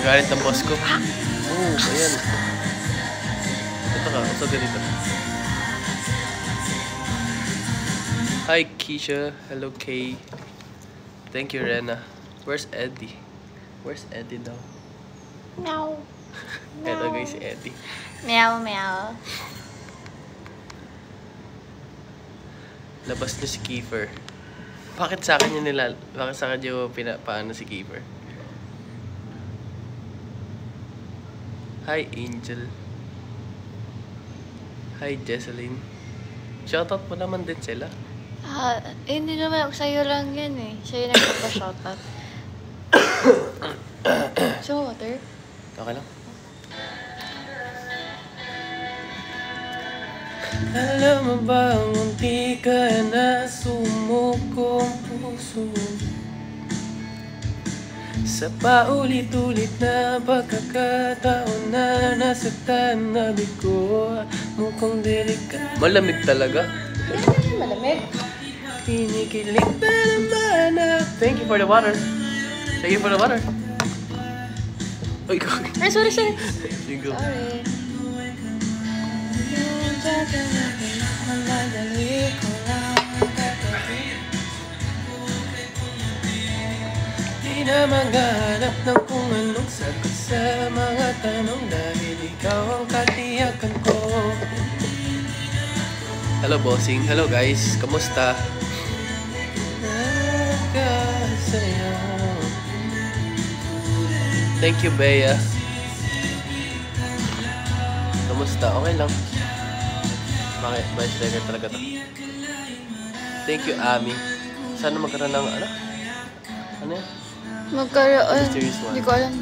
Galit ng boss ko. Oo, ayan. Ito ka, usog ka dito. Hi, Keisha. Hello, Kay. Thank you, Rena. Where's Eddie? Where's Eddie daw? Meow. Ito guys, si Eddie. Meow, meow. Labas na si Kiefer. Bakit sa akin yung bakit sa akin yung paano si Kiefer? Hi, Angel. Hi, Jesseline. Shoutout mo naman din sila. Hindi naman. Sa'yo lang yan eh. Sa'yo nagpapa-shoutout. So, water? Okay lang. Alam mo ba munti ka na sumukong puso sa paulit-ulit na pagkakataon na nasaktan na bigo mukhang delikado. Malamig talaga. Malamig. Kinikilig pa naman na. Thank you for the water. Thank you for the water. Uy, Ay, sorry. Sige. Sorry. Di na maghanap ng kung anong sagot sa mga tanong dahil ikaw ang katiyakan ko. Hello, bossing. Hello, guys. Kamusta? Nagkasayang. Thank you, Bea. Kamusta? Okay lang. Bakit? May sticker talaga to. Thank you, Ami. Sana magkaroon ng ano? Ano yan? Magkaroon. Mysterious one. Hindi ko alam.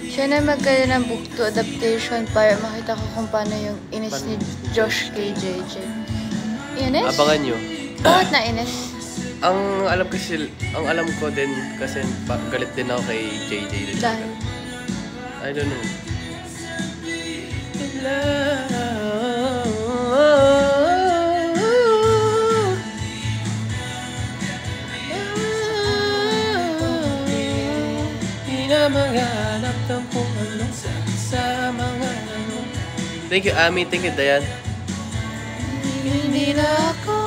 Siya na magkaroon ng book to adaptation para makita ko kung paano yung inis ni Josh kay JJ. Inis? Abangan nyo. Bakit na inis? Ang alam ko din kasi galit din ako kay JJ din. Dahil? I don't know. Maghanap ng kung anong sa mga ano. Thank you, Ami. Thank you, Dayan. Hindi na ako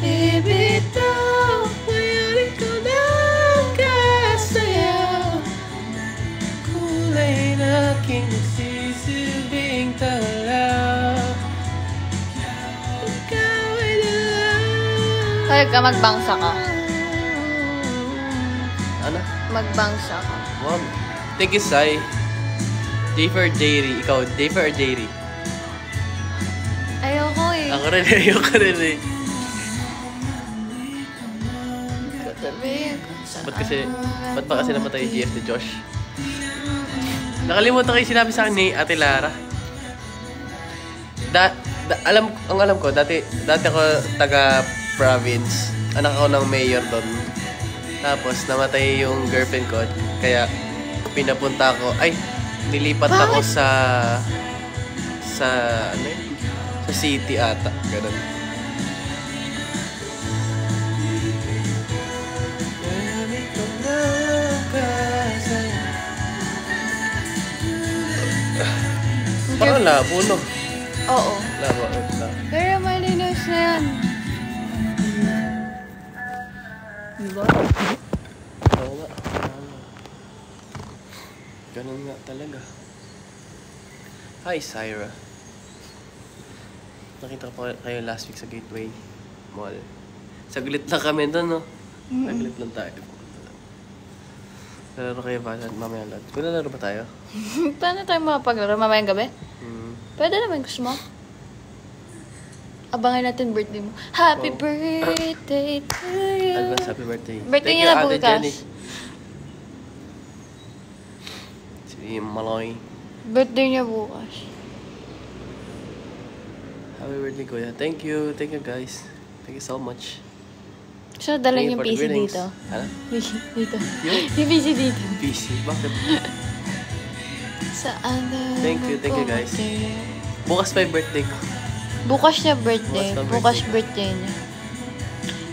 ibitaw, mayroon ko ng kasayaw. Kulay na aking nagsisilbing tanglaw. Ikaw ay dalaw. Kaya ka magbangsa ka. Ano? Magbangsa ka. Mom, thank you, Sai. J for Jerry. Ikaw, J for Jerry. Ayoko eh. Ako rin, ayoko rin eh. Ba't pa kasi namatay yung GF ni Josh? Nakalimutan ko yung sinabi sa akin ni Ate Lara. Ang alam ko, dati ako taga-province. Anak ako ng mayor doon. Tapos namatay yung girlfriend ko. Kaya pinapunta ako, nilipat ako sa ano yun? Sa city ata, ganun. Parang labo, no? Oo. Labo. Pero malinis na yan. Diba? Oo nga. Ganun nga talaga. Hi, Syra. Nakita ko kayo last week sa Gateway Mall. Saglit lang kami doon, no? Saglit lang tayo. Lalaro kayo ba? Mamaya lang. Kung lalaro ba tayo? Paano tayo makapaglaro? Mamayang gabi? Pwede naman, gusto mo? Abangan natin birthday mo. Happy birthday to you. Advance happy birthday. Birthday niya na bukas. Si Maloy. Birthday niya bukas. Happy birthday, Kuya. Thank you. Thank you, guys. Thank you so much. So, dala yung PC dito. Ano? Dito. Yung PC dito. PC? Bakit? Saan na? Thank you, guys. Bukas pa yung birthday ko. Bukas niya birthday. Bukas birthday niya.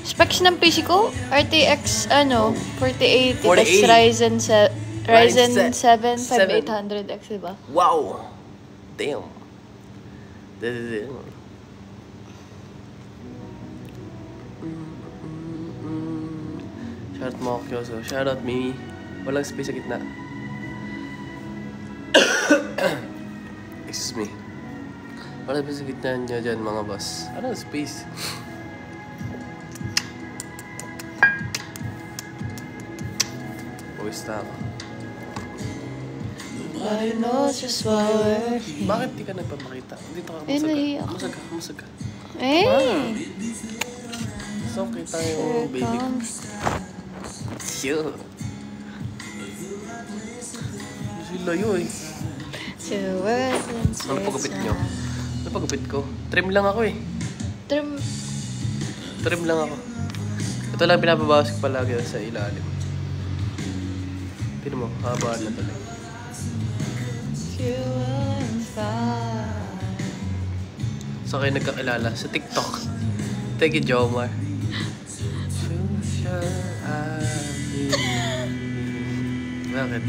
Specs ng PC ko, RTX 4080 4080. Ryzen Ryzen 7 7. 5800X, diba? Wow! Damn. Damn. Shoutout mo ako, Kyoso. Shoutout, Mimi. Walang space sa gitna. Excuse me. Walang space sa gitna niya dyan, mga boss. Anong space? Pawis na ako. I know just what we're... Bakit di ka nagpapakita? Dito ka, nahiya ako. Musag ka. Eh! So, kita yung baby ko. Sure. Sila yun eh. To work and Ano pagupit nyo? Ano pagupit ko? Trim lang ako eh. Trim lang ako. Ito lang pinapabawas ko palagi sa ilalim. Tignan mo, habaan na talaga. So kayo nagkakilala sa TikTok. Thank you, Jomar. Bakit?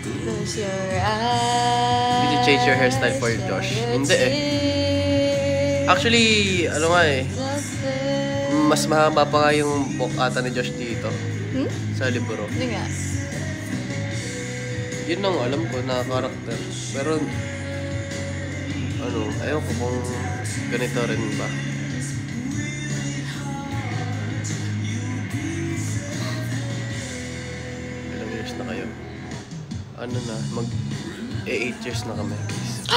Close your eyes. Did you change your hairstyle for Josh? Hindi eh. Actually, ano nga eh. Mas mahaba pa nga yung buhok ata ni Josh dito. Sa libro. Hindi nga. Yun ang alam ko na karakter. Pero, ano, ayaw ko kung ganito rin ba. Ilang years na kayo? Ano na, mag 8 years na kami, guys.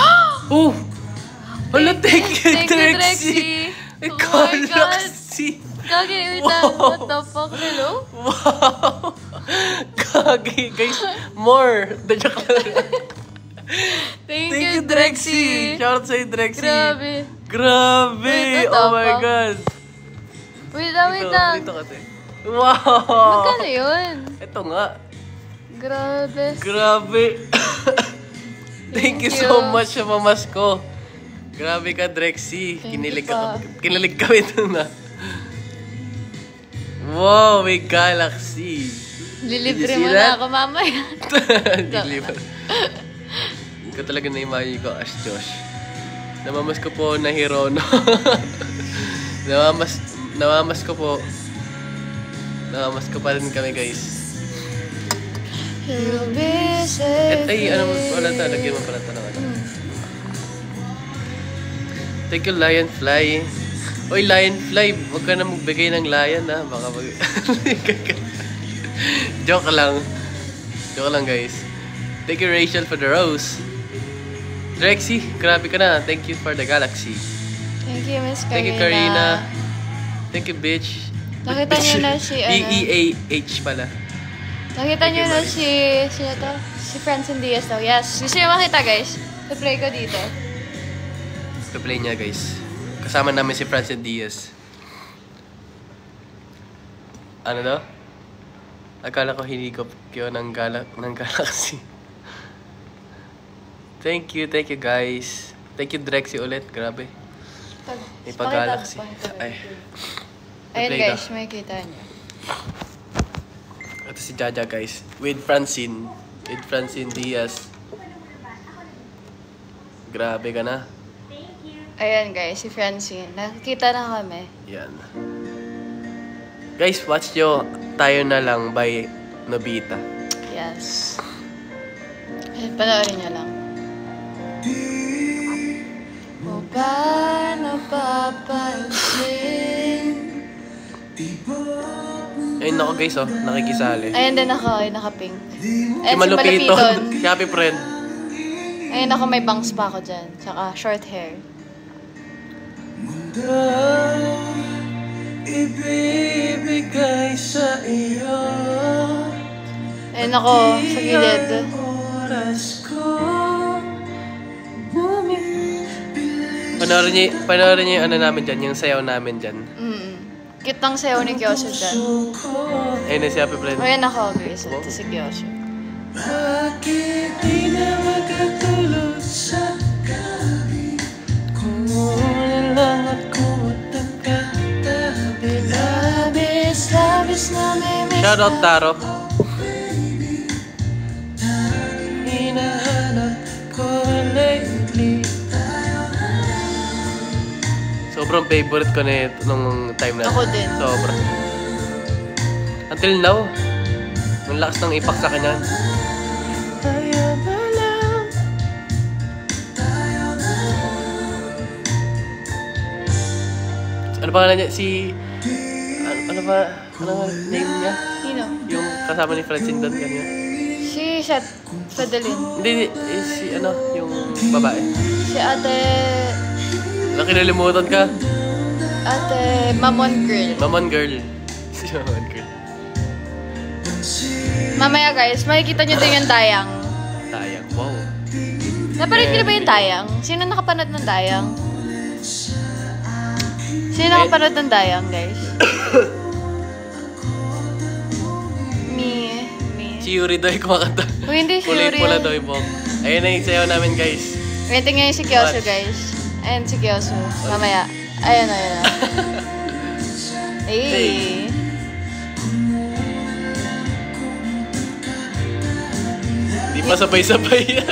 Oh! Hala, thank you, Trixie! Oh my God! Trixie! Gagi, wait lang. What the fuck? Hello? Wow! Gagi, guys. More! Joke lang. Thank you, Drexy! Shout out sa'yo, Drexy. Grabe. Grabe! Wait, what Oh the my fuck? God. Wait lang. Dito ka, te. Wow! Magkano yun? Ito nga. Grabe. Grabe. Thank you so much sa mamasko. Grabe ka, Drexy. Kinilig kami ito na. Wow, may galaxy. Lilibre Did you mo see that? na ako mamaya. Diliver. Ikaw talaga na-imagine ko as Josh. Namamas ko po na Hirono. Namamas ko po. Namamas ko pa rin kami, guys. You'll be safe. Ay, ano mo pala ito? Lagyan mo pala ito ng ano. Thank you, Lionfly. Oy, Lionfly, huwag ka na magbigay ng lion, ha? Baka mag... Joke lang. Joke lang, guys. Thank you, Rachel, for the rose. Drexy, grabe ka na. Thank you for the galaxy. Thank you, Miss Karina. Thank you, Karina. Thank you, bitch. Nakita niyo na si, ano? E-E-A-H pala. Nakita niyo na si... Sino to? Si Francine Diaz daw. Yes. Gusto niyo makita, guys? I-play ko dito. I-play niya, guys. Kasama namin si Francine Diaz. Ano daw? Akala ko hinigop yun ng galaxy. Thank you guys. Thank you, Drexy ulit. Grabe. May pag-galaxy. Ay. Ayun, I-play guys. ka. May kita niyo. Ito si Jaja, guys. With Francine. With Francine Diaz. Grabe ka na. Ayan, guys. Si Francine. Nakikita na kami. Yan. Guys, watch nyo Tayo na Lang by Nobita. Yes. Ayan, panoorin niyo lang. O ba napapansin? Ayun ako, guys, oh. Nakikisali. Ayan din ako. Ayan, naka-pink. Si Ayan, Malupiton. Si Happy Friend. Ayan ako, may bangs pa ako dyan. Tsaka short hair. Ibibigay sa iyo. Ayan ako, sa gilid. Panoorin niyo yung ano namin dyan, yung sayaw namin dyan. Cute ng sayaw ni Kyoso dyan. Ayun na si Happy Friend. Ayan ako, guys. Ito si Kyoso. Bakit di na magkatulog sa gabi? Kung wala lang at kumutang katabi. Labis na may miss. Shoutout, Taro. favorite ko na ito nung time na. Ako din. Sobra. Until now, ang lakas ng ipak sa kanya. Ano pa niya? Ano ba name niya? Sino? Yung kasama ni Francine doon kanina. Si Fadeline. Hindi, si yung babae. Si Ate Nakinalimutan ka? Mamon Girl. Mamon Girl. Si Mamon Girl. Mamaya guys, makikita nyo din yung Dayang. Tayang, wow. Napanood nyo na ba yung Dayang? Sino nakapanood ng Dayang? Sino nakapanood ng Dayang, guys? Me. Si Yuri daw yung kumakanta. Uy, hindi si Yuri. Kulay-pula daw yung buhok. Ayun na yung sayaw namin, guys. Wait, tingnan yung si Kyoso, guys. Ayan si Kyoso. Mamaya. Ayan na. Hey. Di pa sabay-sabay.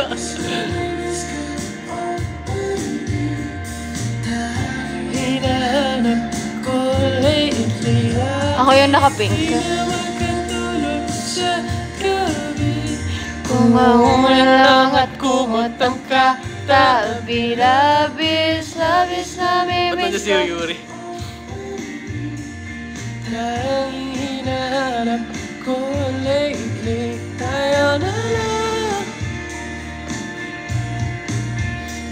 Ako yung naka-pink. Kumauna lang at kumutang ka. Tabi-labis, labis na Ba't nandiyan mimiss si ka. Yuri? Kaya hinahanap ko lately. Tayo na lang.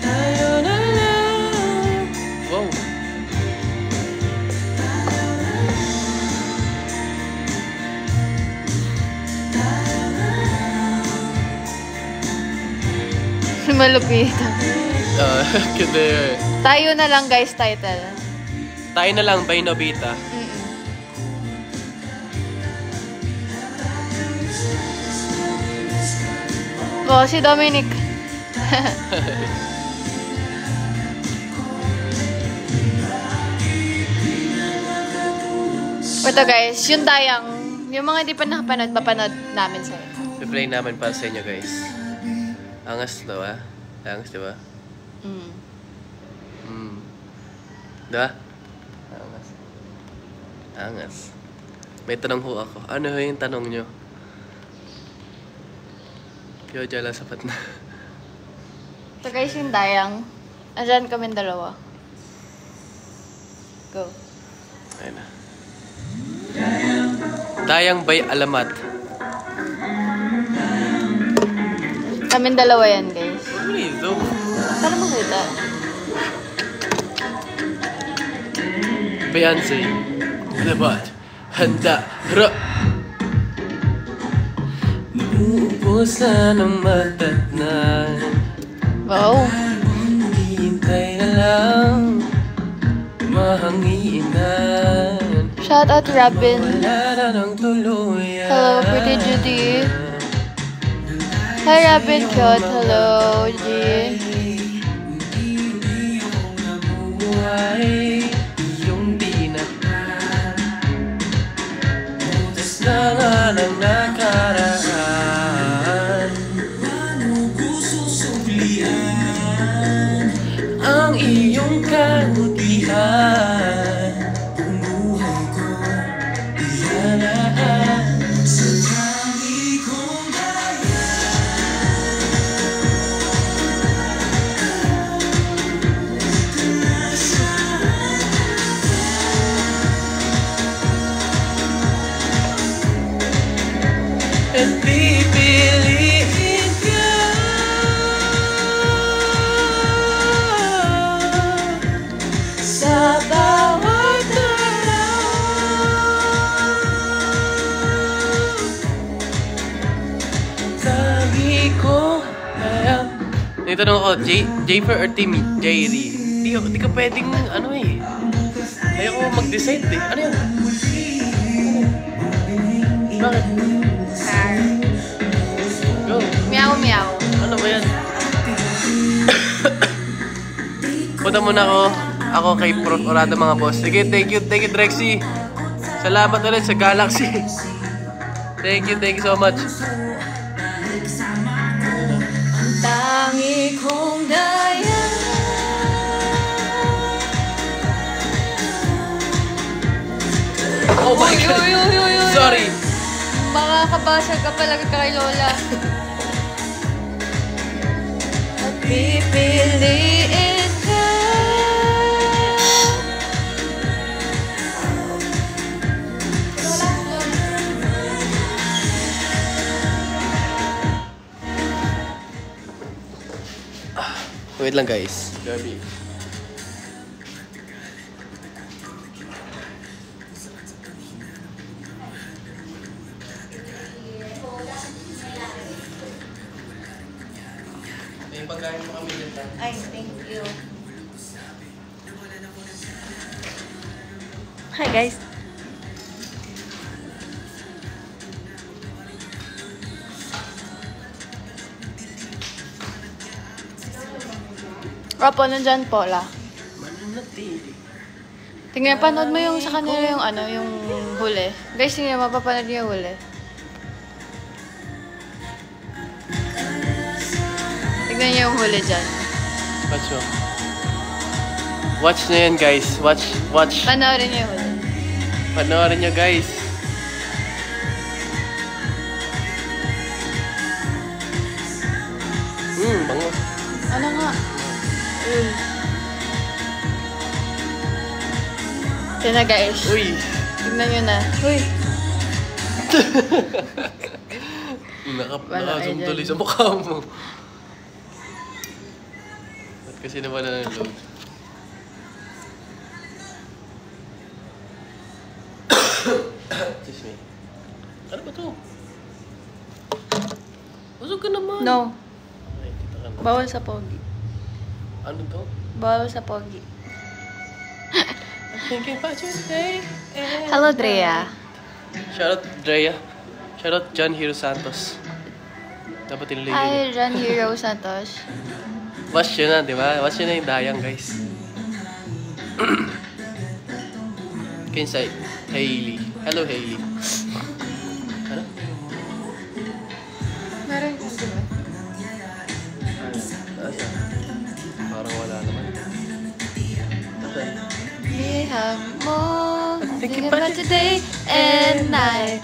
Tayo na lang. Wow. Malupit. Kaya Tayo na lang guys, title. tayo na lang by Nobita. Oh, si Dominic. Ito guys, yung Dayang, yung mga hindi pa nakapanood, mapanood namin sa'yo. I-play namin para sa inyo, guys. Angas daw, ah. Angas, di ba? Diba? Angas. Angas. May tanong ho ako. Ano ho yung tanong nyo? Yo, dyan lang sapat na. Ito guys, yung Dayang. Andyan kami dalawa. Go. Ayun na. Dayang by Alamat. Kaming dalawa yan guys. Ano ito? Paano makita? Beyonce. Alamat. Handa. Hara. Naubos na ng matatnan. Wow. Hintay na lang. Mahangiinan. Shout out Robin. Wala na ng tuluyan. Hello, Pretty Judy. Hi Robin Cute. Hello, G. Yung di na butas na nga ng nakaraan. Ang iyong kabutihan. Bumuhay ko iyanaan sa langit kong at pipiliin ka sa bawat araw. Lagi ko kaya. May tanong ako, Jayfer or Team Jayri? Di ka pwedeng ayoko mag-decide eh. Ano yan? Bakit? Go. Meow meow. Ano ba yan? Punta muna ako kay Prof. Orado mga boss. Sige, thank you Drexy. Salamat ulit sa Galaxy. Thank you so much. Tangi kong Dayang. Sorry! Makakabasag ka pala kay Lola. At pipiliin ka. Wait lang guys. Gabi. May pagkain mo kami dyan. Ay, thank you. Hi guys. Opo, nandyan po la. Mananatili. Tingnan, panood mo yung sa kanila yung ano, yung huli. Guys, tingnan, mapapanood niyo yung huli. Tingnan niyo yung huli dyan. Watch mo. Watch na yan guys. Watch. Panoorin niyo yung huli. Panoorin nyo guys. Bango. Ano nga? Tingnan na guys. Uy. Tingnan nyo na. Uy. Wala kayo Nakasum dyan. tuloy sa mukha mo. Ba't kasi naman na ng load? Excuse me. Ano ba to? Busog ka naman. No. Ay, kita ka na. Bawal sa pogi. Ano to? Bawal sa pogi. I'm thinking about you today. Hello, Drea. Shoutout Drea. Shoutout John Hero Santos. Dapat tinulay Hi, yun. John Hero Santos. Watch yun na, di ba? Watch yun na yung dayang, guys. Kinsay, Hailey. Hello, Hailey. Ano? Meron ko diba? Asa? Parang wala naman. Asa? Liham mo. Thinking Thinking about about today and night.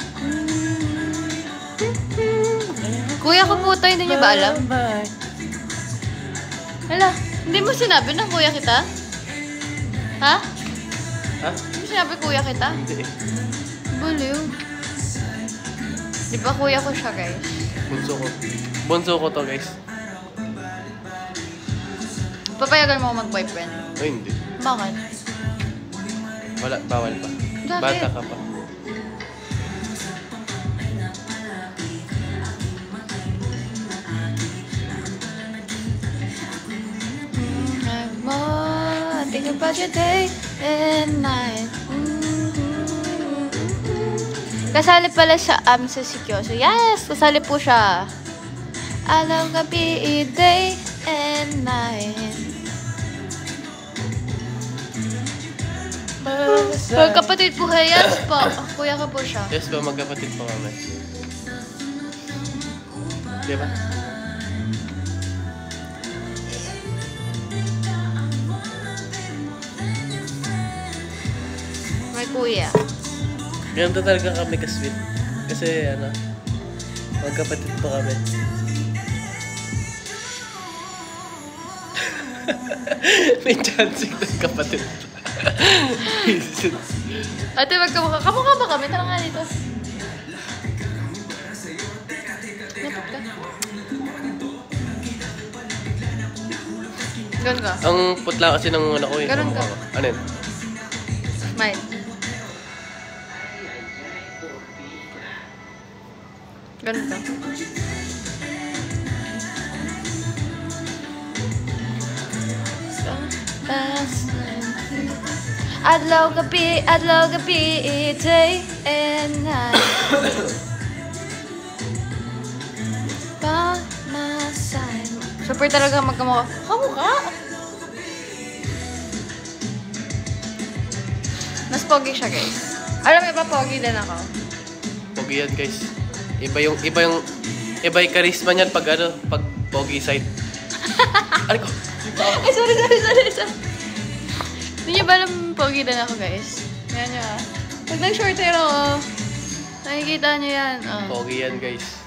Kuya ko po tayo, hindi niyo ba alam? Hala, hindi mo sinabi na kuya kita? Ha? Ha? Hindi mo sinabi kuya kita? Hindi eh. Baliw. Di ba kuya ko siya, guys? Bunso ko. Bunso ko to, guys. Papayagan mo ako mag-boyfriend. Ay, hindi. Bakit? Wala, bawal pa. Bakit? Bata ka pa. Think about your day and night. Kasali pala siya sa Sikyoso. Yes! Kasali po siya. Alam gabi, day and night. Magkapatid po kayo. Yes po. Kuya ka po siya. Yes ba, magkapatid po kami. Di ba? May kuya. Ganito talaga kami ka-sweet. Kasi, ano, magkapatid po kami. May chance ng kapatid. Ate, kamukha ba kami? Tara nga dito. Lapit ka. Ganun ka. Ang putla kasi ng anak ko eh. Ganun ka. Ano yun? Smile. Ganun ka. Adlaw gabi, day and night. By my side. Super talaga magkamukha. Kamukha? Mas pogi siya, guys. Alam mo ba, pogi din ako. Pogi yan guys. Iba yung charisma niyan pag ano, pag pogi side. Ano ko? Ay, sorry. Hindi niyo ba alam pogi din ako, guys? Yan niya. Pag nag-short hair ako, Nakikita niyo yan. Oh. Pogi yan, guys.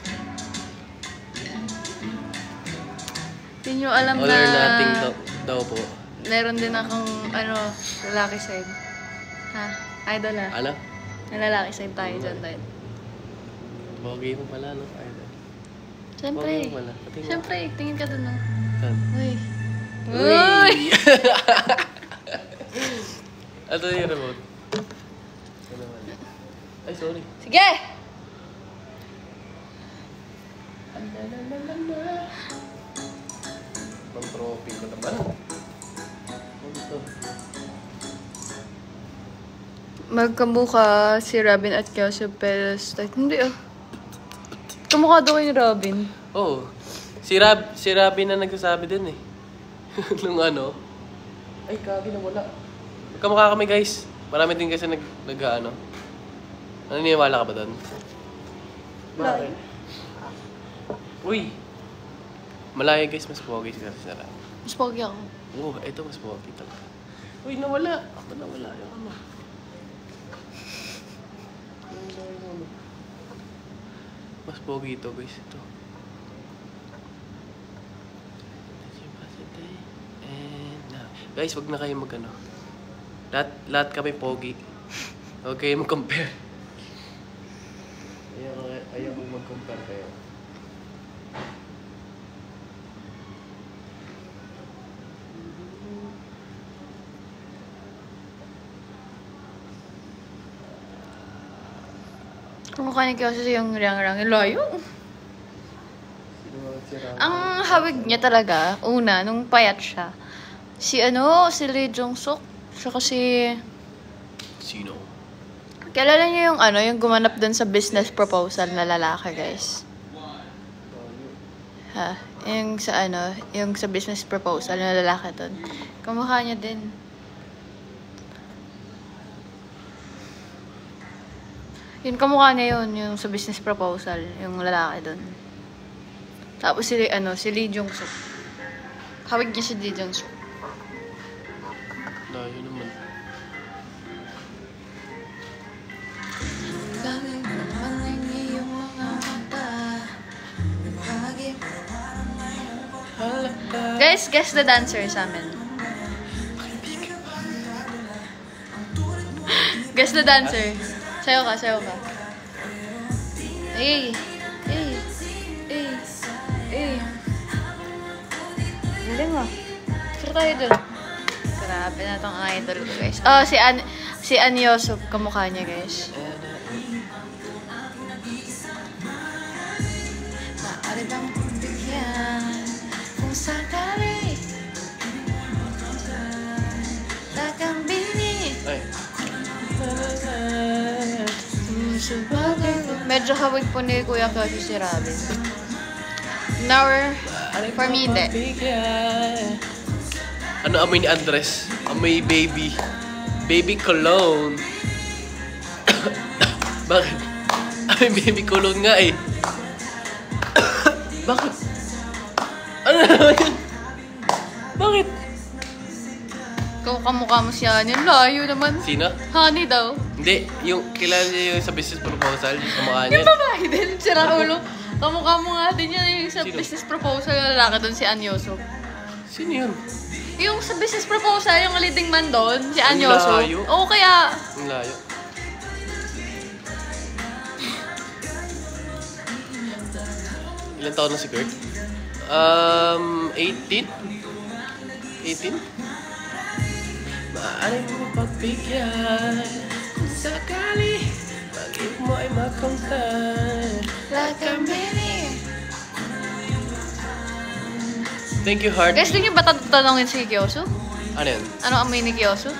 Hindi nyo alam All na... or nothing daw po. Meron din akong, lalaki side. Ha? Idol ha? Ano? May lalaki side tayo dyan tayo. Pogi mo pala, no? Idol. Siyempre. Pogi mo pala. Patingin. Siyempre, tingin ka dun, no? Saan? Uy. Uy! Ito yung remote. Ito naman. Ay, sorry. Sige! Mang trophy ko naman. Ano ito? Magkamukha si Robin at Kelsey Perez. Hindi ah. Kamukha daw yung Robin. Oo. Si Robin na nagsasabi din eh. Nung ano. Ay, kagi na wala. Kamukha kami guys. Marami din kasi nag-ano. Naniniwala ka ba doon? Bakit? Uy! Malaya guys, mas pogi siya sa sarap. Mas pogi ako. Oo, ito mas pogi talaga. Uy, nawala! Ako nawala yung ano. Mas pogi ito guys, ito. And now. Guys, wag na kayo mag-ano. Lahat kami pogi. Huwag kayo mag-compare. Ayaw ko mag-compare kayo. Kamukha ni Kelsey yung rang-rang. Layo. Ang hawig niya talaga, una, nung payat siya. Si Lee Jong Suk. Saka si... Sino? Kilala niyo yung yung gumanap dun sa business proposal na lalaki, guys. Ha? Yung sa yung sa business proposal na lalaki dun. Kamukha niya din. Yun, kamukha niya yun, yung sa business proposal, yung lalaki dun. Tapos si Lee Jong Suk. Hawig niya si Lee Jong Suk. Layo naman. Guys, guess the dancer sa amin. Guess the dancer. Sayo ka. Ay. Galing mo. Sure tayo dun. Grabe na tong idol ko, guys. Oh, si An Yosop. Kamukha niya, guys. Maaari bang bigyan kung sakali takambini. Ay. Medyo hawig po ni Kuya Kelsey si Robin. Now, for me, hindi. Ano amoy ni Andres? Amoy baby. Baby cologne. Bakit? Amoy baby cologne nga eh. Bakit? Ano naman yun? Bakit? Kung kamukha mo si Honey, layo naman. Sino? Honey daw. Hindi, yung kilala niya yung sa business proposal, yung kamukha niya. Yung babae din, sira ulo. Kamukha mo nga din yan yung sa Sino? business proposal na lalaki doon si Anyoso. Sino yun? Yung sa business proposal, yung leading man doon, si Ang Anyoso. layo. Oo, kaya... Ang layo. Ilan taon na si Kurt? 18? 18? Maaari mo pagbigyan kung sakali pag-ibig mo ay makamtan. Like a mini. Thank you, Heart. Guys, doon yung ba tatanungin si Kyoso? Ano yan? Ano amoy ni Kyoso?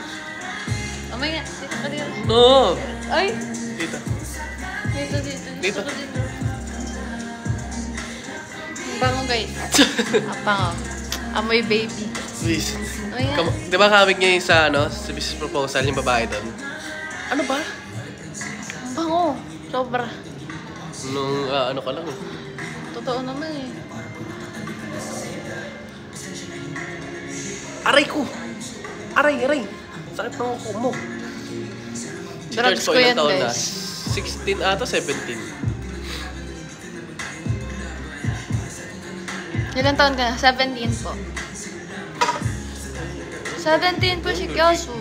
Amoy nga. Dito ka dito. Oo! Ay! Dito. Dito. Dito. Gusto ko dito. Ang bango, guys. Ang bango. Amoy baby. Please. Oh, yeah. Di ba kamig niya yung sa business proposal, yung babae doon? Ano ba? Ang bango. Sobra. Nung ano ka lang eh. Totoo naman eh. Aray ko! Aray! Sakit ng uko mo. Drugs ko yan, guys. 16 ata, 17. Ilang taon ka na? 17 po. 17 po si Kyosu.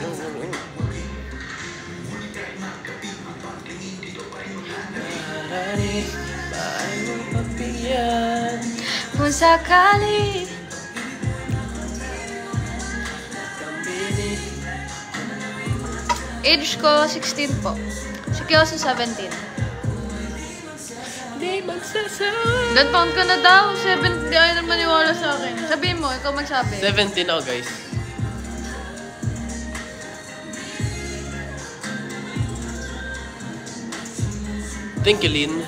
Kung sakali. Age ko 16 po. Si Kyosu 17. Ilan taon ka na daw? 17. Di ayaw naman maniwala sa akin. Sabihin mo, ikaw magsabi. 17 ako, guys. Thank you, Lynn.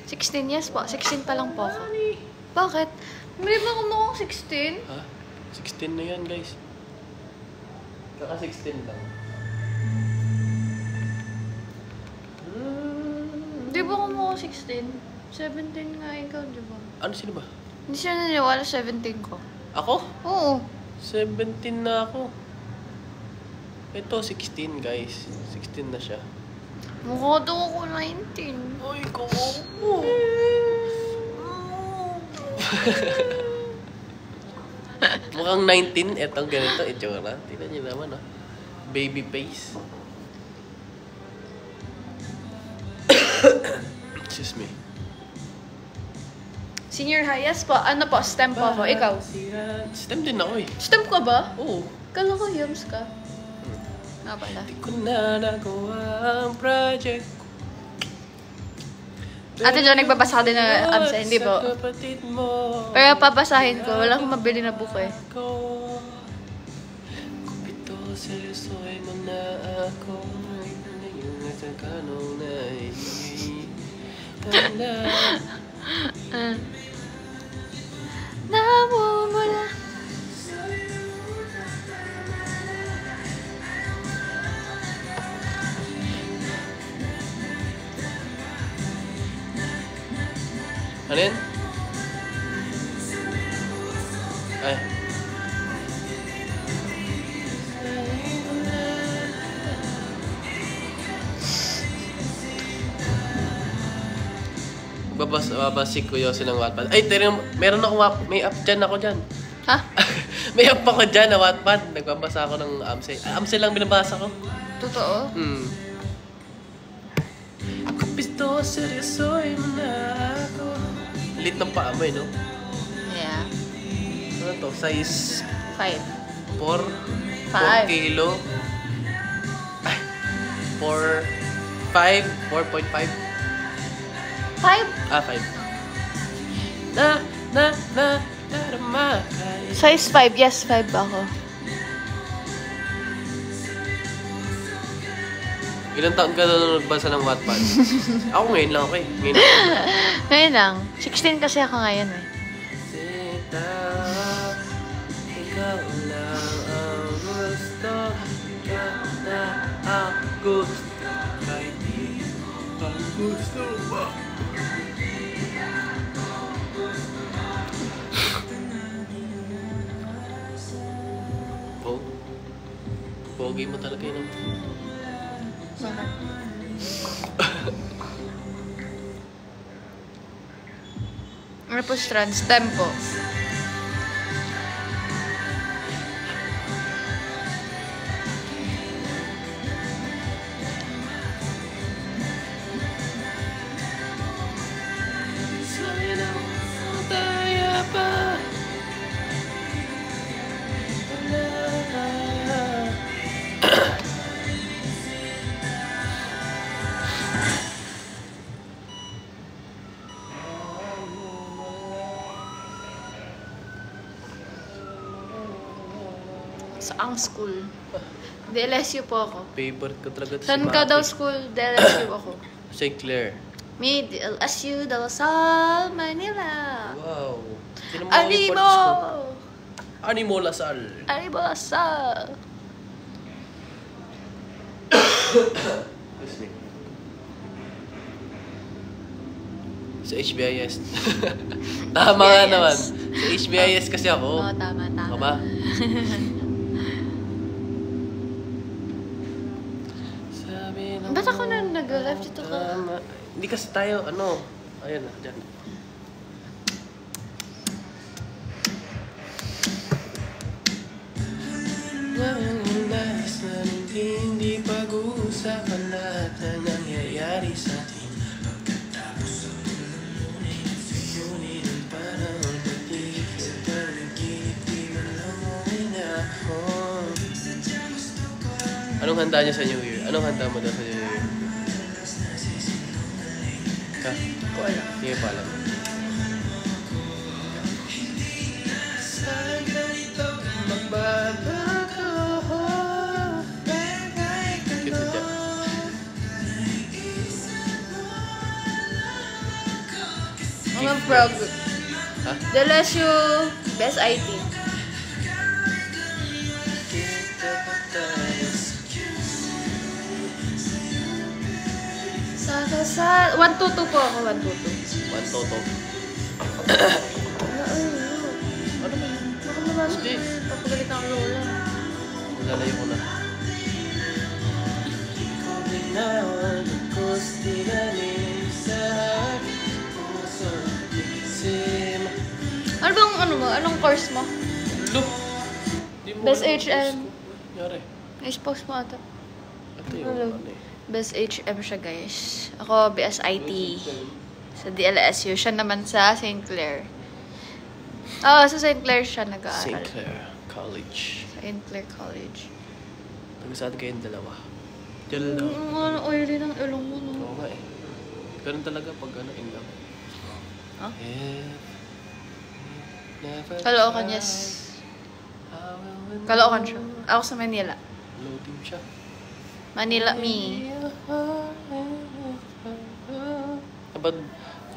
16 years po. 16 pa lang po ako. Bakit? Hindi ba ako mukhang 16? Ha? 16 na yan, guys. Kaka 16 lang. Di ba ako mukhang 16? 17 nga ikaw, di ba? Ano, sino ba? Hindi siya naniwala 17 ko. Ako? Oo. 17 na ako. Ito, 16, guys. 16 na siya. Mukha daw ako 19. Ay, kumo. Mukhang 19. Etong ganito. Itsura. Tignan niyo naman, ah. Baby face. Excuse me. Senior high, yes po. Ano po? STEM po ako. Ikaw? STEM din ako eh. STEM ka ba? Oo. Kala ko HUMS ka. Nga pala. Di ko na nagawa ang project. Ate Jo, nagbabasa ka din ng AMSA, hindi po? Sa kapatid mo. Pero papasahin ko. Wala akong mabili na book eh. Kupito, seryosoy mo na ako. Ngayon at ang kanong na Namumula. Ano yan? Ay. Babasik ko Yossi ng Wattpad. Ay, meron ako, may app dyan ako dyan. Ha? May app ako dyan na Wattpad. Nagbabasa ako ng AMSE. AMSE lang binabasa ko. Totoo? Kupisto, seryosoy mo na ako. Lit ng paa mo eh, no? Yeah. Ano to? Size 5. 4? 4 5. kilo? Ay, 4... 5? 4.5? 5? Ah, 5. Darama kay... Size 5. Yes, 5 ako. Ilang taon ka na nagbasa ng Wattpad? Ako ngayon lang, okay? Ngayon lang. Ngayon lang. 16 kasi ako ngayon eh. Sita, ikaw lang ang gusto. Ikaw na ang gusto. Kahit di ang gusto mo. Pogi mo talaga yun. Bakit? Ano po strands? Tempo. Saang school? DLSU po ako. Favorite ko talaga ito Saan ka daw school? DLSU ako. St. Clair. Me, DLSU, De La Salle, Manila. Wow. Sino mo Animo! Animo Lasal. Animo La Salle. Excuse me. Sa HBIS. Tama nga naman. Sa HBIS kasi ako. Oo, tama. Tama ba? Hindi kasi tayo, ano, ayan na, dyan. Hindi pag-uusapan lahat na nangyayari sa atin. Pagkatapos sa tulunin, ngunit ang panahon natin pag-iinip, di man lang uminga ako. Anong handa niya sa New Year? Anong handa mo daw sa New Year? Ha? Ko alam. Hindi pa alam. Mga prog. Ha? LSU Best IT. Sa 122 po ako, 122. One toto. Ano ba yun? Baka mamasok Hindi. yun. Papagalit ang lola. Lalayo ko na. Ano bang ano mo? Anong course mo? Look! Di mo Best alam ang HM. course ko. Yari. I-post mo ata. Ito yung Hello. ano eh. Best HM siya, guys. Ako, BS IT. Sa DLSU. Siya naman sa St. Clair. Oo, sa St. Clair siya St. nag-aaral. Clair College. Sa St. Clair College. Nag-saan kayong dalawa? Diyan lang. Ano, oily ng ilong mo, no? Oo nga eh. Ganun talaga pag ano, income. Huh? Caloocan, yes. Caloocan siya. Ako sa Manila. Low team siya. Manila, me.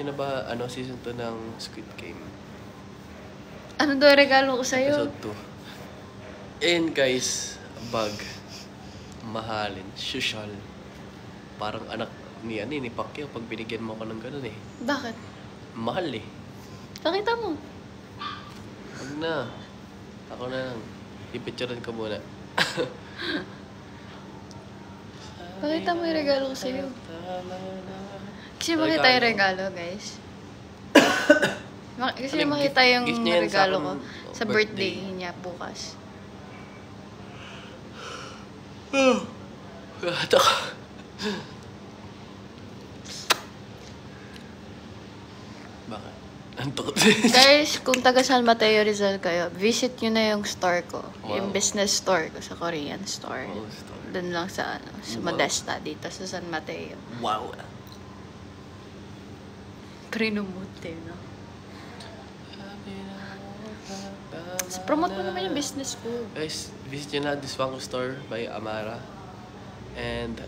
Yun na ba, ano, season 2 ng Squid Game? Ano daw regalo ko sa'yo? Episode 2. And guys, bag. Mahalin. Social. Parang anak ni Pacquiao pag binigyan mo ko ng ganun eh. Bakit? Mahal eh. Pakita mo. Wag na. Ako na lang. Ipicturean ko muna. Pakita mo yung regalo ko sa'yo. Kasi makita yung regalo, guys. Kasi Ano yung makita yung gift niya yan sa regalo ko akin, sa birthday niya bukas. Ito ko. Bakit? Antok. Guys, kung taga San Mateo Rizal kayo, visit nyo na yung store ko. Wow. Yung business store ko sa Korean store. Oh, store. Doon lang sa sa Wow. Modesta dito sa San Mateo. Wow. Prinumute, no? So, promote mo naman yung business ko. Guys, visit nyo na this Wango store by Amara. And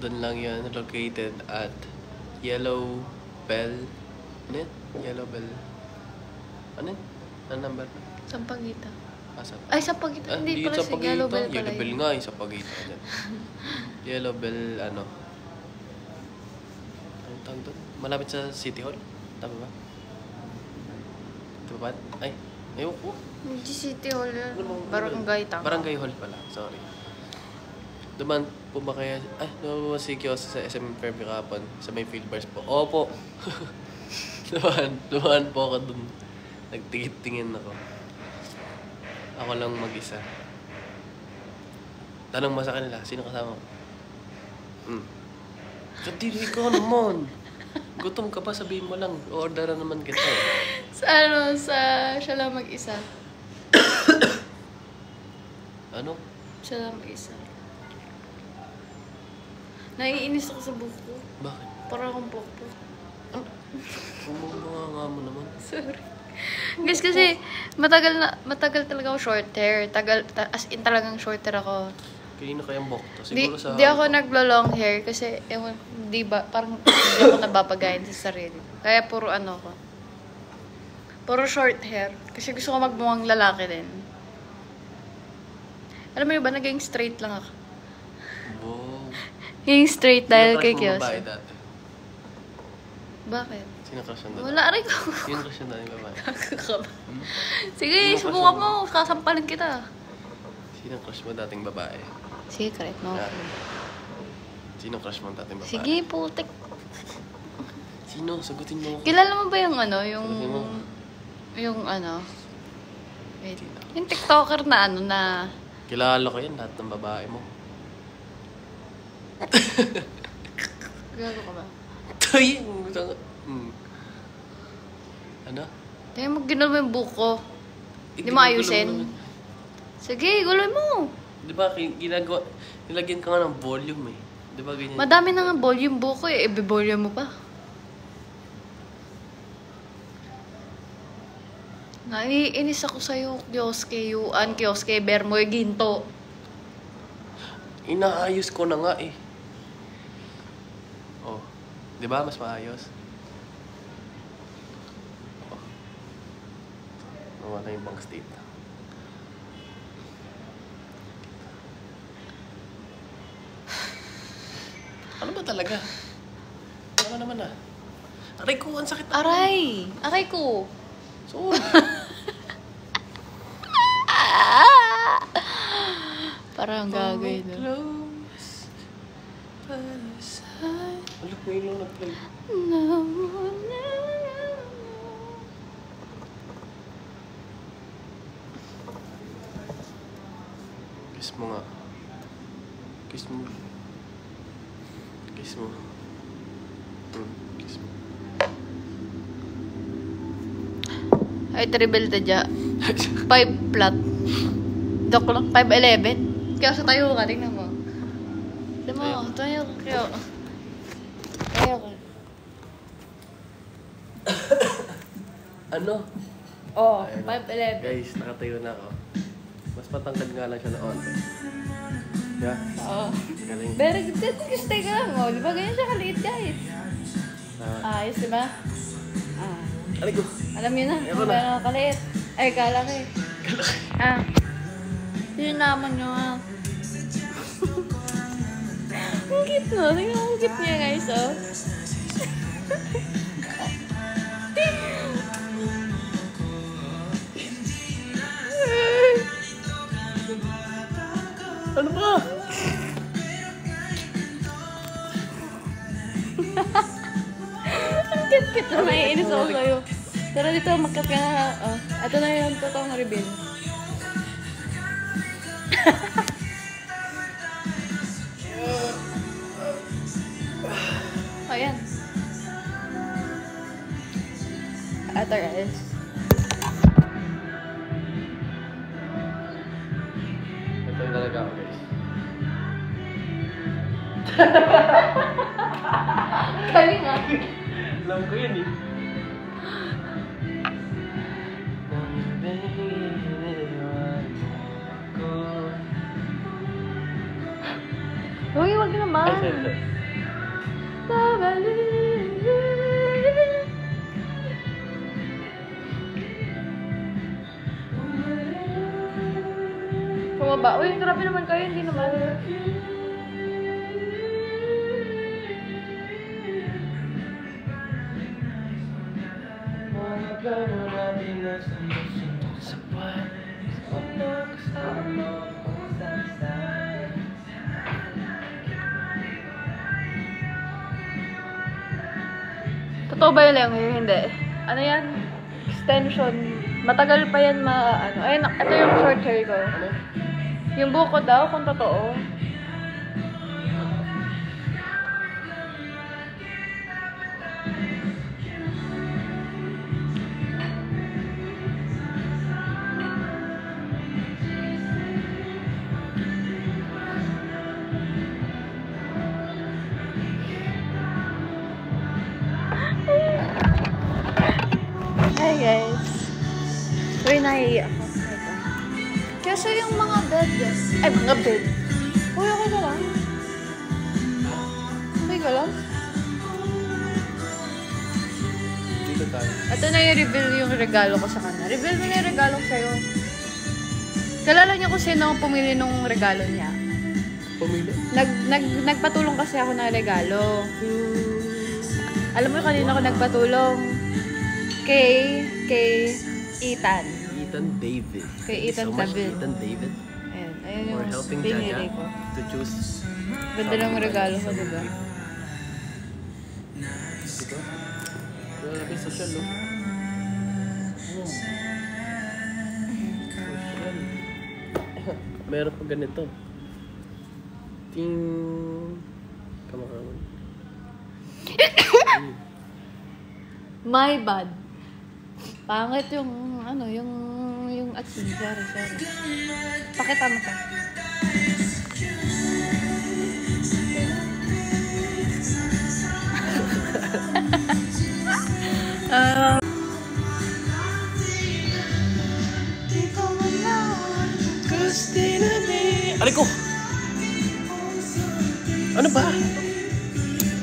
doon lang yun, located at Yellow Bell. Ano yun? Yellow Bell. Ano yun? Ano number? Sampagita. Asa? Ay, Sampagita. Hindi pala si Yellow Bell pala Yellow Bell yun. nga, yung sa Pagita. Yellow Bell, ano? Anong tawag doon? Malapit sa City Hall? Tama ba? Tama ba? Ay, ayaw ko. Hindi City Hall yun. Ano bang- Barangay tama. Barangay Hall pala, sorry. Duman po ba kaya, duman po ba si Kiosk sa SM Fairview kahapon? Sa may field bars po? Opo. duman po ako dun. Nagtingin ako. Ako lang mag-isa. Tanong mo sa kanila, sino kasama ko? Kadiri ka naman. Gutom ka pa, sabihin mo lang. Orderan naman kita eh. Sa siya lang mag-isa. Ano? Siya lang mag-isa. Naiinis ako sa buko. Bakit? Parang akong pokpok. Bumubunga nga mo naman. Sorry. Guys, kasi matagal talaga ako short hair. As in talagang short hair ako. Kanina kayang bokto. Di Siguro sa... ako naglo-long hair kasi ewan, di ba, parang hindi ako nababagayin sa sarili. Kaya puro ano ko. Puro short hair. Kasi gusto ko magmukhang lalaki din. Alam mo yun ba, naging straight lang ako. Wow. Naging straight dahil Sino kay crush mo Kiyos. babae dati? Bakit? Sino crush mo dati? Wala rin ko. Sino crush mo dati babae? Sige, Sino subukan crush mo. Kasampalin kita. Sino crush mo dating babae? Secret, no? Sino crush mo dating babae? Sige, putik. Sino? Sagutin mo ako. Kilala mo ba yung ano, yung... Sagutin mo. Yung ano... Wait. Yung TikToker na ano na... Kilala ko yan, lahat ng babae mo. Gago ka ba? Tay! Ano? Tingnan mo, ginal mo yung buko. Hindi mo Ginagawa ayusin. naman. Sige, gulay mo. Di ba, ginagawa... Nilagyan ka nga ng volume eh. Di ba ganyan? Madami na nga volume buko eh. Ibe-volume mo pa. Naiinis ako sa'yo, Kioske, Yuan, Kioske, Bermoy, Ginto. Inaayos ko na nga eh. Oh. Di ba? Mas maayos. Oh. Nawala yung bank state. Ano ba talaga? Ano naman ah? Aray ko, ang sakit. Aray! Aray ko! So, Parang gagawin na. close. Alok, may ilaw nag-play. Kiss mo nga. Kiss mo. Kiss mo. Kiss mo. Ay, triple ta dya. 5 flat. Joke lang, 5'11". Kaya sa tayo ka, tingnan mo. Tingnan mo, tayo ka. Kaya. Tayo ka. Ano? Oh, Ayun. 5'11". Guys, nakatayo na ako. Mas patangkad nga lang siya na onte. Yeah? Oo. Galing. Very good. Stay ka lang, oh. Di ba ganyan siya kaliit, guys? Ayos, di ba? Ah. Aray ko. Alam niyo na, Ayoko kung na. gano'n kaliit. Ay, kalaki. Ah. Yun naman nyo, ah. Ang cute no? Tingnan mo ang cute niya, guys, oh. Ano ba? Ang cute-cute na naiinis ako sa'yo. Tara dito, makat ka na. Oh. Ito na yung totoong reveal. Ayan. Ito guys. Ito yung talaga ako, guys. Galing ah. Alam ko yun eh. Uy, wag naman. Ay, sorry. Pumaba. Uy, grabe naman kayo. Hindi naman. Totoo ba yun, Leong? Hindi. Ano yan? Extension. Matagal pa yan ano. Ayun, ito yung short hair ko. Ano? Yung buko daw, kung totoo. Hi guys. Uy, naiiyak ako. Ito. Kasi yung mga bed. Ay, mga bed. Uy, okay ka lang? Okay ka lang? Dito tayo. Ito na yung reveal yung regalo ko sa kanya. Reveal mo na yung regalo ko sa'yo. Kalala niya kung sino ang pumili nung regalo niya. Pumili. Nagpatulong kasi ako ng regalo. Alam mo kanina ako nagpatulong? Kay Ethan. Ethan David. Kay Ethan Thank you so much, David. Ethan David. Ayan For yung helping binili Jaja ko. to choose. Ganda ng regalo ko, diba? Diba? Grabe, social, oh. Social. Meron pa ganito. Ting... Kamakaman. My bad. Pangit yung, ano, yung asin. Sorry. Pakita mo to. Aray ko! Ano ba?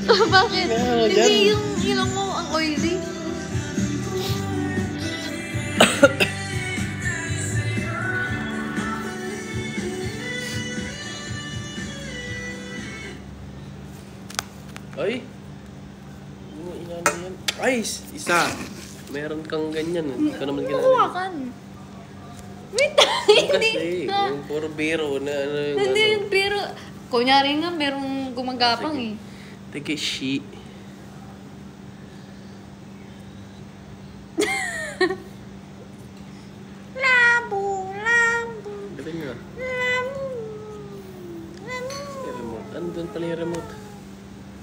Bakit? Ano Hindi dyan? yung ilong mo ang oily. Ay! Ilan yan? Ay! Isa! Meron kang ganyan. Hindi ko naman Kukuha ginagawa. kan. Wait, Kasi, hindi na. yung puro biro na ano yung Hindi ano. yun, pero... Kunyari nga, merong gumagapang eh. Take a sheet. Labo. Gawin nyo. Yung remote. Andun pala yung remote.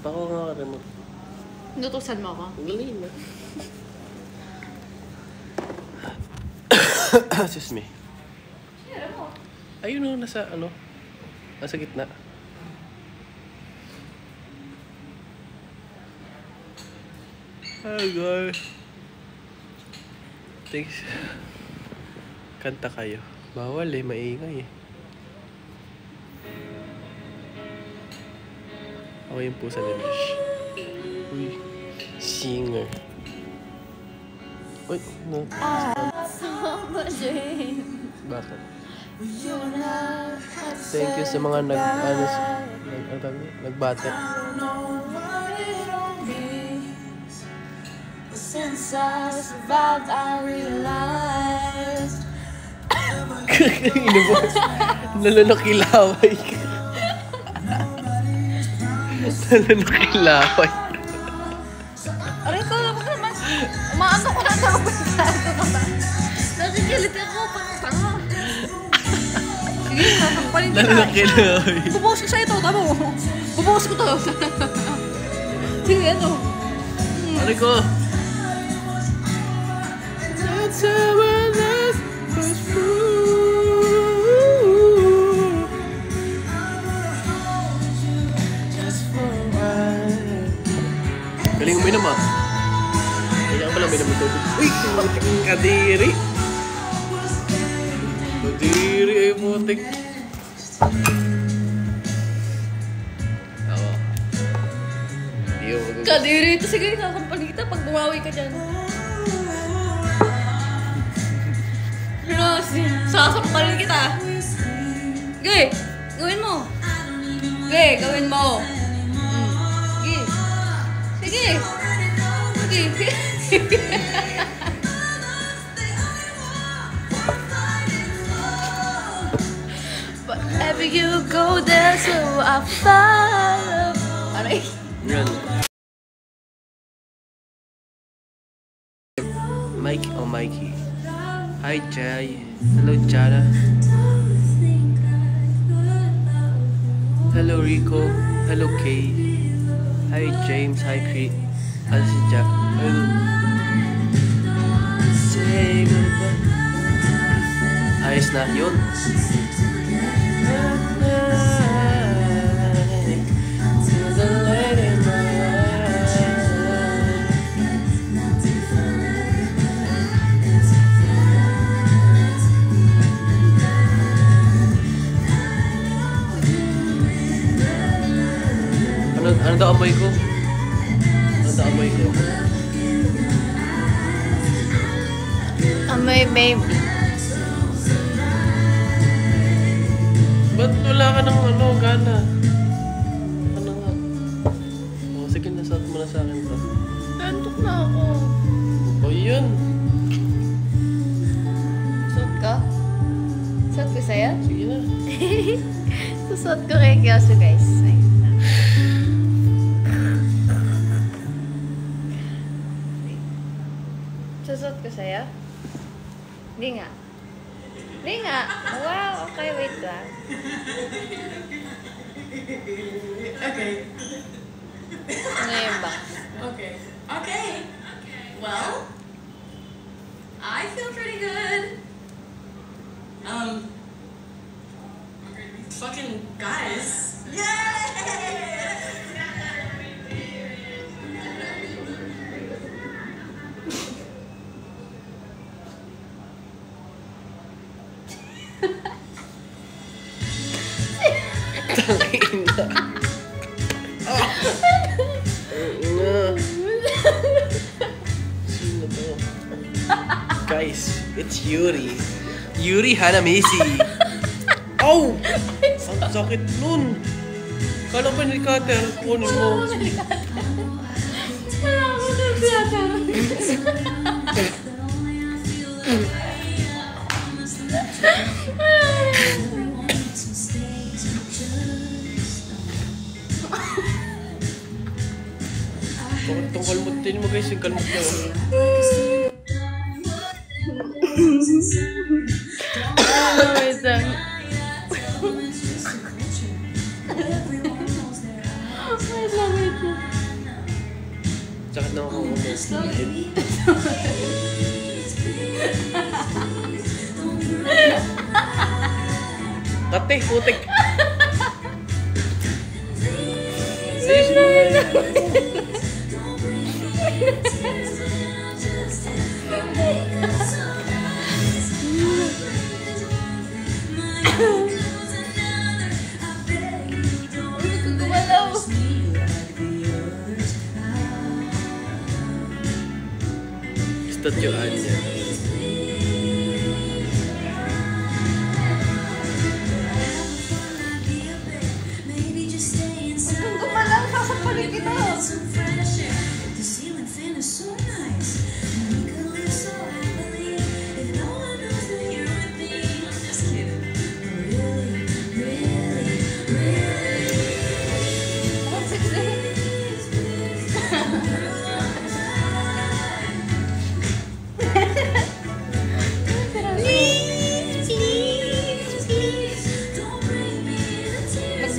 Pako nga ka remote. Nutusan mo ako. Ang galing na. Excuse me. Ayun o, nasa ano? Nasa gitna. Hi guys. Thanks. Kanta kayo. Bawal eh, maingay eh. Ako yung pusa ni Lish. Uy, singer. Uy, no. Bakit? Thank you sa mga nagbate. Since I survived, I realized Ino mo? Nalanakilaway ka. Nalanakilaway. aray ko naman. Umaano ko na daw. Nakikilit ako. Pang-tanga. Sige, nasakpalin kita. Nalanakilaway. Bubuhos ko sa'yo ito. Tama mo. Bubuhos ko to. Sige, ano? Aray ko. That's how I love was through. Just for a while. Galing uminom ah. Kaya ka pala uminom ito. Uy! Puting kadiri! Kadiri ay puting. Ako. Hindi ako mag- Kadiri ito. Sige, kakampal kita pag bumawi ka dyan. Sasampalin kita. Sige, gawin mo. Sige, gawin mo. Sige. Sige. Wherever you go, that's who I follow. Aray. Yan. Mike o Mikey. Hi Jai. Hello Jana. Hello Rico. Hello Kay. Hi James. Hi Cree. Ano si Jack? Say goodbye. Ayos na yun. Ano daw amoy ko? Ano daw amoy ko? Amoy baby. Ba't wala ka ng ano, gana? Ano nga? Oh, sige, nasat mo na sa akin to. Nantok na ako. O yun. Suot ka? Suot ko sa'yo? Sige na. Susuot ko kay Kyoso, guys. Ayun. Susot ko sa'yo? Hindi nga. Hindi nga. Wow, okay, wait lang. Okay. Ano yung box? Okay. Okay. Well, I feel pretty good. Fucking guys. Yay! Tangina. Sino to? Guys, it's Yuri. Yuri Hanamichi. Ow! Ang sakit nun. Kala pa ni Cutter, kunin mo. Itong kalmutin mo guys, yung kalmut niya. Wait lang. Sakit na ako kumulin. Kate, putik. Ayos mo nga yun. Statuan niya. Gumalaw, sasapalit kita.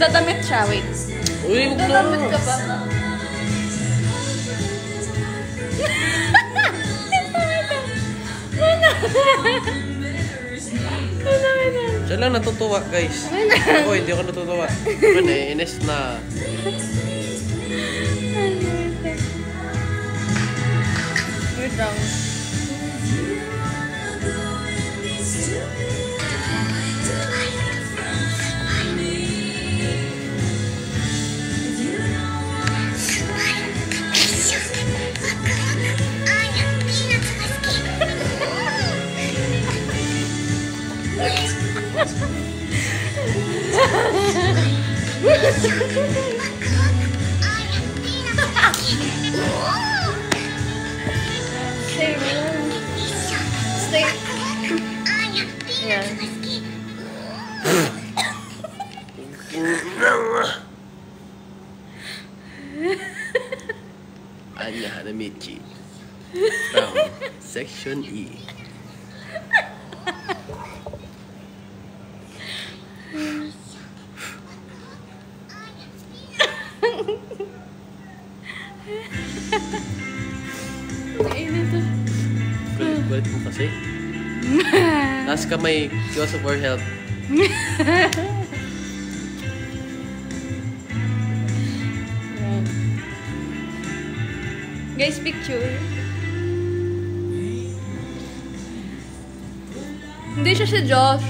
Magdadamit siya, wait. Uy, huwag na. Magdadamit ka ba? Siya lang natutuwa guys. Ako hindi ako natutuwa. Ako naiinis na. Wait lang. Stay. Stay. Yan. Anya Hanamichi from Section E. Mainit ah. Kulit-kulit mo kasi. Taas kamay, because of our health. Yan. Guys, picture. Hindi siya si Josh.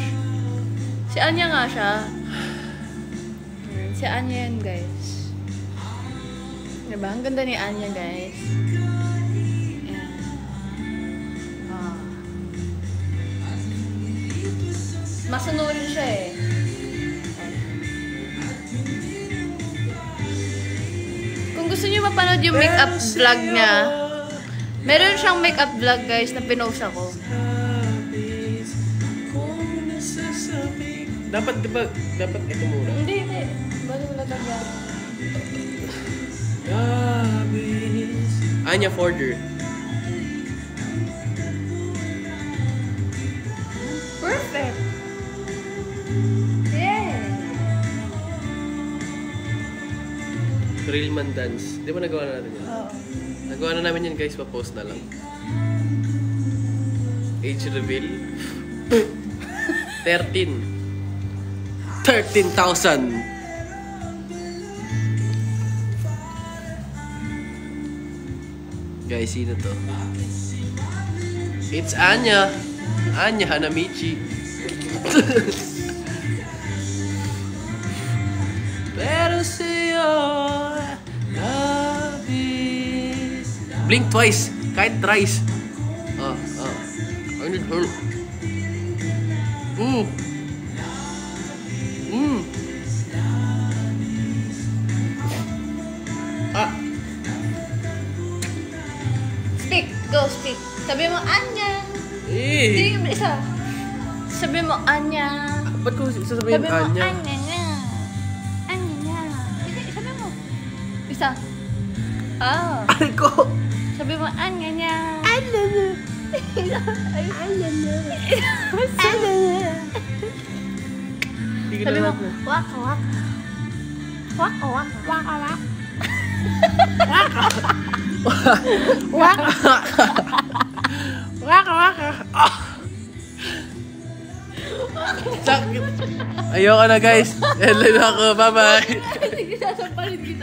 Si Anya nga siya. Si Anya yan, guys. Diba? Ang ganda ni Anya, guys. Ayan. Ah. Masunurin siya eh. Kung gusto niyo mapanood yung makeup vlog niya, meron siyang makeup vlog, guys, na pinost ako. Dapat, diba, dapat ito muna. Hindi. Bali wala tagla. Anya Forger. Real man dance. Di ba nagawa na natin yan? Oo. Nagawa na namin yan guys, pa-post na lang. Age reveal. 13,000. Guys, sino to? It's Anya. Anya Hanamichi. Pero sa'yo, love is... Blink twice. Kahit thrice. I need her. Speak. Go, speak. Sabi mo, Anya. Eh. Hindi, isa. Sabi mo, Anya. Ba't ko sasabihin Sabi mo, Anya? Anya nga. Anya nga. Hindi, sabi mo. Isa. Ah. Ay ko! Sabi mo, Anya nga. Anya nga. Anya nga. Anya nga. Hindi ko Sabi mo, na natin. waka waka. Waka waka. Waka waka. Waka waka. Sakit. Ayoko na guys. Hello na ako. Bye-bye. Sige, sasampalin kita.